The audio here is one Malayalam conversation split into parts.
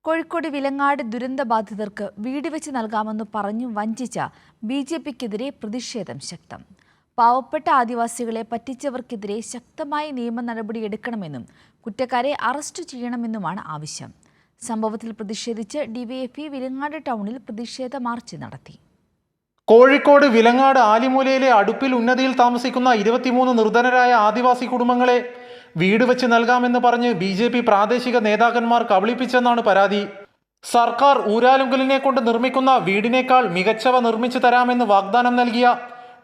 കോഴിക്കോട് വിലങ്ങാട് ദുരന്തബാധിതർക്ക് വീട് വെച്ച് നൽകാമെന്ന് പറഞ്ഞു വഞ്ചിച്ച ബിജെപിക്കെതിരെ പ്രതിഷേധം ശക്തം. പാവപ്പെട്ട ആദിവാസികളെ പറ്റിച്ചവർക്കെതിരെ ശക്തമായ നിയമ നടപടിയെടുക്കണമെന്നും കുറ്റക്കാരെ അറസ്റ്റ് ചെയ്യണമെന്നുമാണ് ആവശ്യം. സംഭവത്തിൽ പ്രതിഷേധിച്ച് ഡിവൈഎഫ്ഐ വിലങ്ങാട് ടൗണിൽ പ്രതിഷേധ മാർച്ച് നടത്തി. കോഴിക്കോട് വിലങ്ങാട് ആലിമൂലയിലെ അടുപ്പിൽ ഉന്നതിയിൽ താമസിക്കുന്ന 23 നിർധനരായ ആദിവാസി കുടുംബങ്ങളെ വീട് വെച്ച് നൽകാമെന്ന് പറഞ്ഞ് ബിജെപി പ്രാദേശിക നേതാക്കന്മാർ കബളിപ്പിച്ചെന്നാണ് പരാതി. സർക്കാർ ഊരാലുങ്കലിനെ കൊണ്ട് നിർമ്മിക്കുന്ന വീടിനേക്കാൾ മികച്ചവ നിർമ്മിച്ചു തരാമെന്ന് വാഗ്ദാനം നൽകിയ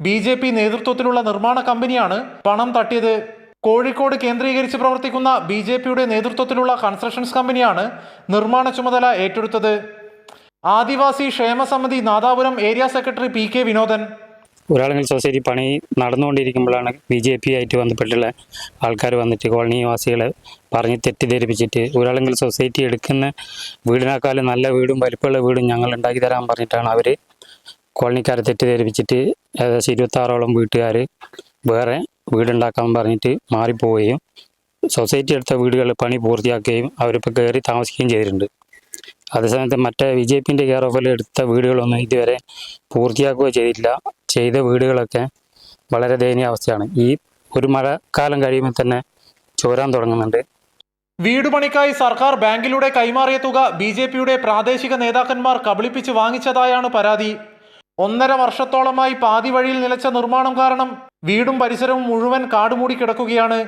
ബിജെപി നേതൃത്വത്തിലുള്ള നിർമ്മാണ കമ്പനിയാണ് പണം തട്ടിയത്. കോഴിക്കോട് കേന്ദ്രീകരിച്ച് പ്രവർത്തിക്കുന്ന ബിജെപിയുടെ നേതൃത്വത്തിലുള്ള കൺസ്ട്രക്ഷൻസ് കമ്പനിയാണ് നിർമ്മാണ ചുമതല ഏറ്റെടുത്തത്. ആദിവാസി ക്ഷേമസമിതി Nadapuram area secretary P K. Vinodan. Uralungal society പണി നടന്നുകൊണ്ടിരിക്കുമ്പോഴാണ് ബിജെപി ആയിട്ട് ബന്ധപ്പെട്ടുള്ള ആൾക്കാർ വന്നിട്ട് കോളനിവാസികളെ പറഞ്ഞ് തെറ്റിദ്ധരിപ്പിച്ചിട്ട് ഊരാളുങ്കൽ സൊസൈറ്റി എടുക്കുന്ന വീടിനേക്കാളും നല്ല വീടും വലിപ്പമുള്ള വീടും ഞങ്ങൾ ഉണ്ടാക്കി തരാൻ പറഞ്ഞിട്ടാണ് അവർ കോളനിക്കാരെ തെറ്റിദ്ധരിപ്പിച്ചിട്ട് ഏകദേശം 26ഓളം വീട്ടുകാർ വേറെ വീടുണ്ടാക്കാൻ പറഞ്ഞിട്ട് മാറിപ്പോവുകയും സൊസൈറ്റി എടുത്ത വീടുകൾ പണി പൂർത്തിയാക്കുകയും അവരിപ്പോൾ കയറി താമസിക്കുകയും ചെയ്തിട്ടുണ്ട്. അതേസമയത്ത് മറ്റേ ബിജെപിൻ്റെ കെയർ ഓഫിൽ എടുത്ത വീടുകളൊന്നും ഇതുവരെ പൂർത്തിയാക്കുകയോ ചെയ്തിട്ടില്ല. ചെയ്ത വീടുകളൊക്കെ വളരെ ദയനീയ അവസ്ഥയാണ്. ഈ ഒരു മഴക്കാലം കഴിയുമ്പോൾ തന്നെ ചോരാൻ തുടങ്ങുന്നുണ്ട്. വീടുപണിക്കായി സർക്കാർ ബാങ്കിലൂടെ കൈമാറിയ തുക ബിജെപിയുടെ പ്രാദേശിക നേതാക്കന്മാർ കബളിപ്പിച്ച് വാങ്ങിച്ചതായാണ് പരാതി. 1.5 വർഷത്തോളമായി പാതി വഴിയിൽ നിലച്ച നിർമ്മാണം കാരണം വീടും പരിസരവും മുഴുവൻ കാടുമൂടി കിടക്കുകയാണ്.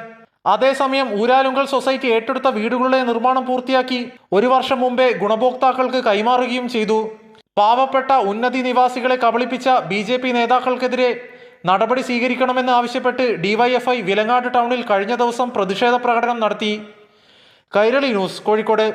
അതേസമയം ഊരാലുങ്കൽ സൊസൈറ്റി ഏറ്റെടുത്ത വീടുകളുടെ നിർമ്മാണം പൂർത്തിയാക്കി 1 വർഷം മുമ്പേ ഗുണഭോക്താക്കൾക്ക് കൈമാറുകയും ചെയ്തു. പാവപ്പെട്ട ഉന്നതി നിവാസികളെ കബളിപ്പിച്ച ബിജെപി നേതാക്കൾക്കെതിരെ നടപടി സ്വീകരിക്കണമെന്ന് ആവശ്യപ്പെട്ട് ഡിവൈഎഫ്ഐ വിലങ്ങാട് ടൗണിൽ കഴിഞ്ഞ ദിവസം പ്രതിഷേധ പ്രകടനം നടത്തി. കൈരളി ന്യൂസ്, കോഴിക്കോട്.